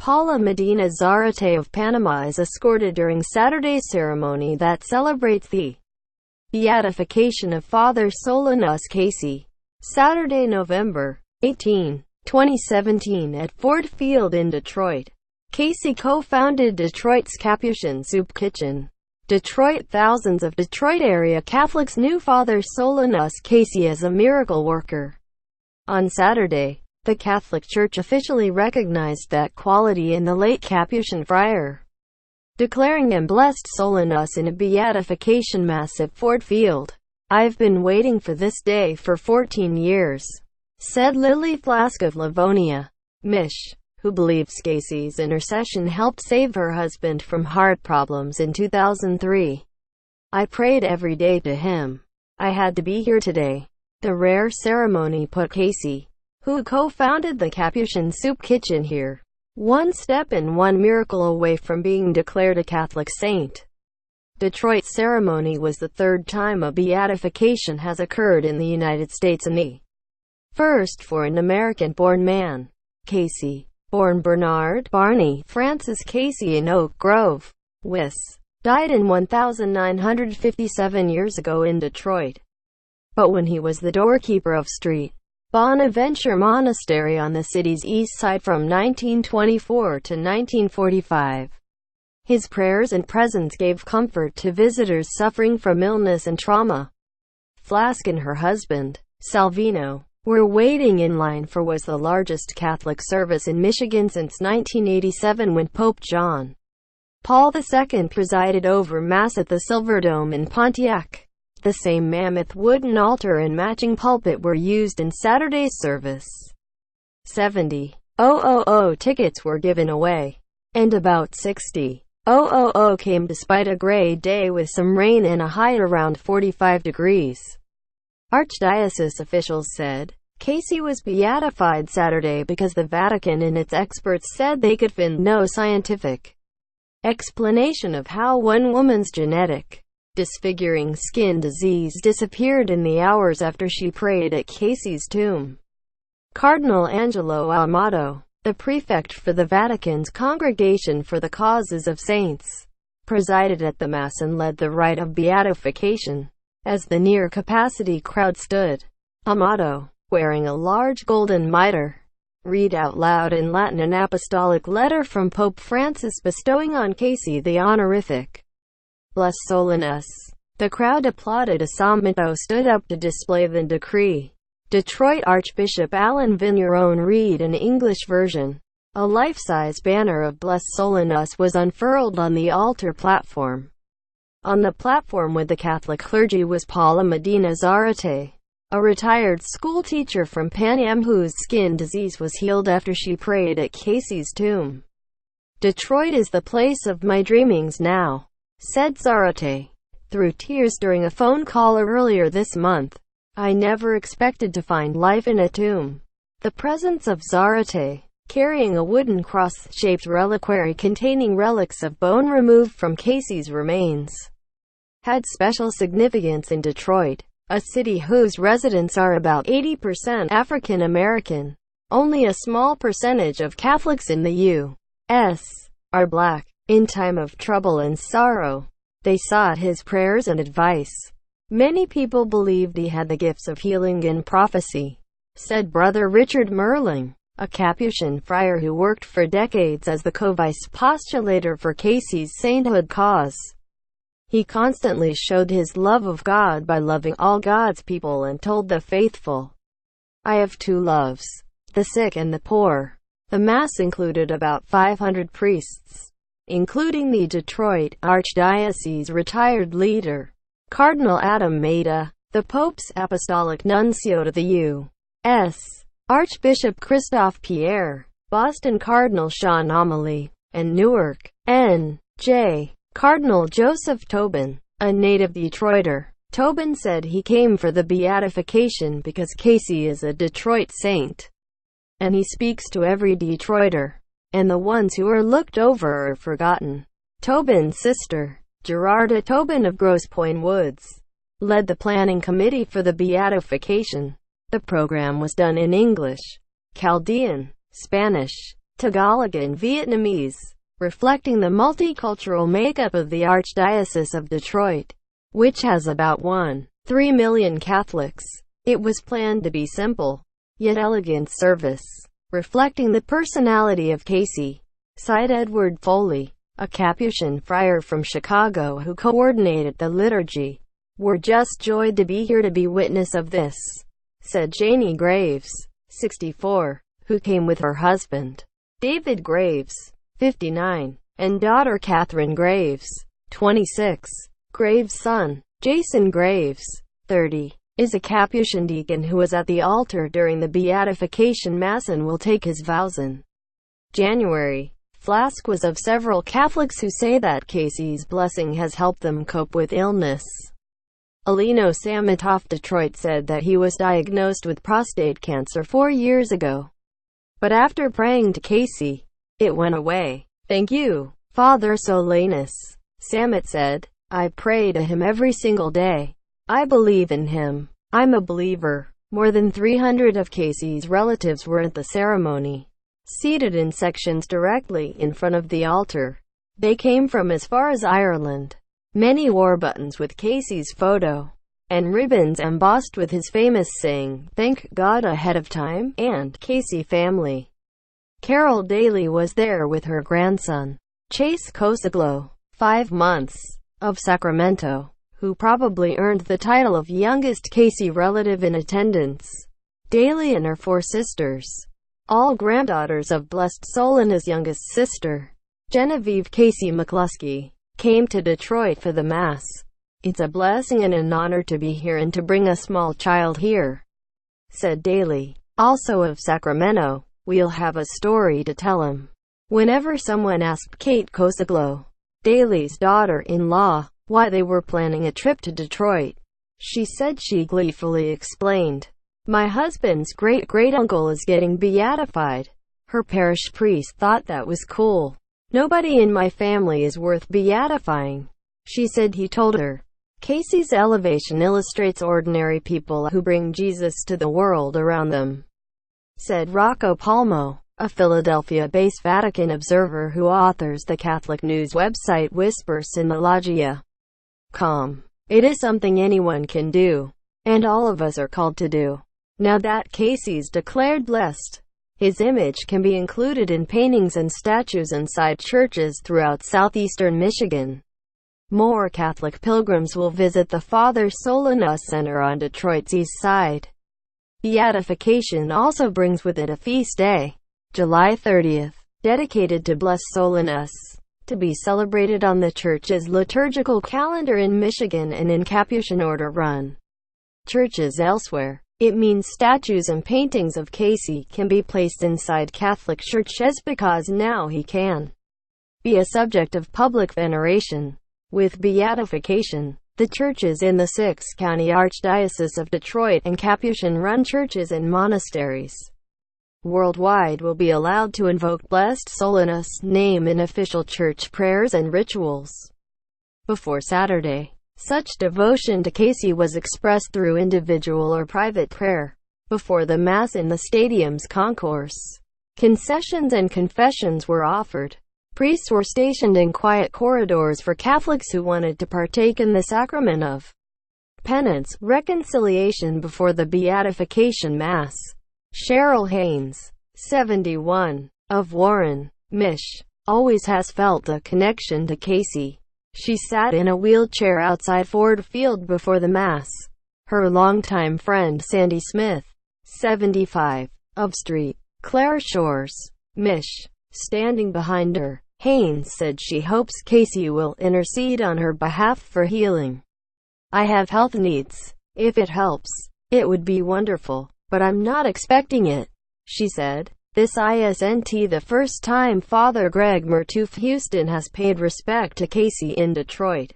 Paula Medina Zarate of Panama is escorted during Saturday's ceremony that celebrates the beatification of Father Solanus Casey. Saturday, November 18, 2017 at Ford Field in Detroit. Casey co-founded Detroit's Capuchin soup kitchen. Detroit. Thousands of Detroit area Catholics knew Father Solanus Casey as a miracle worker. On Saturday, the Catholic Church officially recognized that quality in the late Capuchin friar, declaring him Blessed Solanus in a beatification mass at Ford Field. "I've been waiting for this day for 14 years, said Lily Flask of Livonia, Mich, who believes Casey's intercession helped save her husband from heart problems in 2003. "I prayed every day to him. I had to be here today." The rare ceremony put Casey, who co-founded the Capuchin soup kitchen here, one step and one miracle away from being declared a Catholic saint. Detroit's ceremony was the third time a beatification has occurred in the United States and the first for an American-born man. Casey, born Bernard Barney Francis Casey in Oak Grove, Wis, died in 1957 years ago in Detroit. But when he was the doorkeeper of St. Bonaventure Monastery on the city's east side from 1924 to 1945, his prayers and presence gave comfort to visitors suffering from illness and trauma. Flask and her husband, Salvino, were waiting in line for what was the largest Catholic service in Michigan since 1987 when Pope John Paul II presided over Mass at the Silverdome in Pontiac. The same mammoth wooden altar and matching pulpit were used in Saturday's service. 70,000 tickets were given away, and about 60,000 came despite a gray day with some rain and a high around 45 degrees. Archdiocese officials said Casey was beatified Saturday because the Vatican and its experts said they could find no scientific explanation of how one woman's genetic disfiguring skin disease disappeared in the hours after she prayed at Casey's tomb. Cardinal Angelo Amato, the prefect for the Vatican's Congregation for the Causes of Saints, presided at the Mass and led the rite of beatification. As the near-capacity crowd stood, Amato, wearing a large golden mitre, read out loud in Latin an apostolic letter from Pope Francis bestowing on Casey the honorific Blessed Solanus. The crowd applauded as Amato stood up to display the decree. Detroit Archbishop Alan Vigneron read an English version. A life-size banner of Blessed Solanus was unfurled on the altar platform. On the platform with the Catholic clergy was Paula Medina Zarate, a retired school teacher from Panama whose skin disease was healed after she prayed at Casey's tomb. "Detroit is the place of my dreamings now," said Zarate, through tears during a phone call earlier this month. "I never expected to find life in a tomb." The presence of Zarate, carrying a wooden cross-shaped reliquary containing relics of bone removed from Casey's remains, had special significance in Detroit, a city whose residents are about 80% African American. Only a small percentage of Catholics in the U.S. are black. In time of trouble and sorrow, they sought his prayers and advice. Many people believed he had the gifts of healing and prophecy, said Brother Richard Merling, a Capuchin friar who worked for decades as the co-vice postulator for Casey's sainthood cause. He constantly showed his love of God by loving all God's people and told the faithful, "I have two loves, the sick and the poor." The Mass included about 500 priests, including the Detroit Archdiocese retired leader, Cardinal Adam Maida, the Pope's Apostolic Nuncio to the U.S., Archbishop Christophe Pierre, Boston Cardinal Sean Amelie, and Newark, N.J. Cardinal Joseph Tobin, a native Detroiter. Tobin said he came for the beatification because Casey is a Detroit saint, and he speaks to every Detroiter, and the ones who are looked over or forgotten. Tobin's sister, Gerarda Tobin of Grosse Pointe Woods, led the planning committee for the beatification. The program was done in English, Chaldean, Spanish, Tagalog and Vietnamese, reflecting the multicultural makeup of the Archdiocese of Detroit, which has about 1.3 million Catholics. It was planned to be simple, yet elegant service, reflecting the personality of Casey, sighed Edward Foley, a Capuchin friar from Chicago who coordinated the liturgy. "We're just joyed to be here to be witness of this," said Janie Graves, 64, who came with her husband, David Graves, 59, and daughter Catherine Graves, 26. Graves' son, Jason Graves, 30, is a Capuchin deacon who was at the altar during the beatification mass and will take his vows in January. Flask was of several Catholics who say that Casey's blessing has helped them cope with illness. Alino Samitoff Detroit said that he was diagnosed with prostate cancer 4 years ago. But after praying to Casey, it went away. "Thank you, Father Solanus," Samit said. "I pray to him every single day. I believe in him. I'm a believer." More than 300 of Casey's relatives were at the ceremony, seated in sections directly in front of the altar. They came from as far as Ireland. Many wore buttons with Casey's photo, and ribbons embossed with his famous saying, "Thank God ahead of time," and "Casey family." Carol Daly was there with her grandson, Chase Cosaglo, 5 months, of Sacramento, who probably earned the title of youngest Casey relative in attendance. Daly and her 4 sisters, all granddaughters of Blessed Solanus' youngest sister, Genevieve Casey McCluskey, came to Detroit for the Mass. "It's a blessing and an honor to be here and to bring a small child here," said Daly, also of Sacramento. "We'll have a story to tell him." Whenever someone asked Kate Cosaglo, Daly's daughter-in-law, why they were planning a trip to Detroit, she said she gleefully explained, "My husband's great-great-uncle is getting beatified." Her parish priest thought that was cool. "Nobody in my family is worth beatifying," she said he told her. Casey's elevation illustrates ordinary people who bring Jesus to the world around them, said Rocco Palmo, a Philadelphia-based Vatican observer who authors the Catholic news website Whispers in the Loggia. It is something anyone can do, and all of us are called to do. Now that Casey's declared blessed, his image can be included in paintings and statues inside churches throughout southeastern Michigan. More Catholic pilgrims will visit the Father Solanus Center on Detroit's east side. Beatification also brings with it a feast day, July 30th, dedicated to Blessed Solanus, to be celebrated on the church's liturgical calendar in Michigan and in Capuchin order-run churches elsewhere. It means statues and paintings of Casey can be placed inside Catholic churches because now he can be a subject of public veneration. With beatification, the churches in the 6-county Archdiocese of Detroit and Capuchin-run churches and monasteries worldwide will be allowed to invoke Blessed Solanus' name in official church prayers and rituals. Before Saturday, such devotion to Casey was expressed through individual or private prayer before the Mass in the stadium's concourse. Concessions and confessions were offered. Priests were stationed in quiet corridors for Catholics who wanted to partake in the sacrament of penance, reconciliation before the beatification Mass. Cheryl Haynes, 71, of Warren, Mich, always has felt a connection to Casey. She sat in a wheelchair outside Ford Field before the Mass. Her longtime friend Sandy Smith, 75, of Street, Clare Shores, Mich, standing behind her. Haynes said she hopes Casey will intercede on her behalf for healing. "I have health needs. If it helps, it would be wonderful, but I'm not expecting it," she said. This isn't the first time Father Greg Mertoof Houston has paid respect to Casey in Detroit.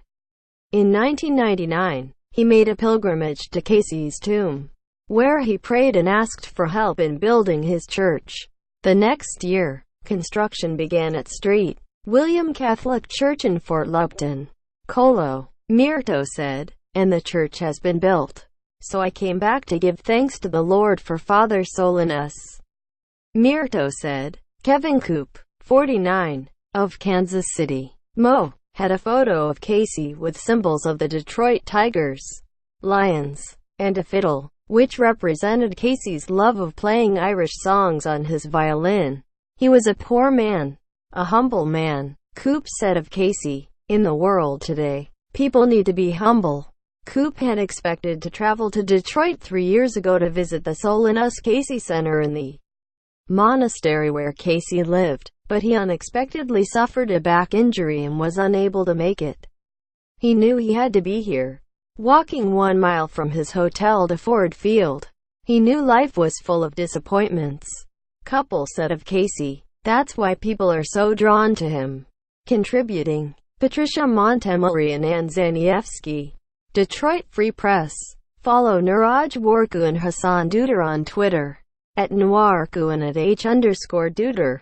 In 1999, he made a pilgrimage to Casey's tomb, where he prayed and asked for help in building his church. The next year, construction began at St. William Catholic Church in Fort Lupton, Colo. Mirto said, "And the church has been built. So I came back to give thanks to the Lord for Father Solanus." Mirto said, Kevin Coop, 49, of Kansas City, Mo, had a photo of Casey with symbols of the Detroit Tigers, Lions, and a fiddle, which represented Casey's love of playing Irish songs on his violin. He was a poor man, a humble man, Coop said of Casey. In the world today, people need to be humble. Coop had expected to travel to Detroit 3 years ago to visit the Solanus Casey Center in the monastery where Casey lived, but he unexpectedly suffered a back injury and was unable to make it. He knew he had to be here. Walking 1 mile from his hotel to Ford Field, he knew life was full of disappointments. Couple said of Casey, that's why people are so drawn to him. Contributing, Patricia Montemarri and Ann Zaniewski. Detroit Free Press. Follow Niraj Warku and Hassan Duder on Twitter, @NoirKu and @H_Duder.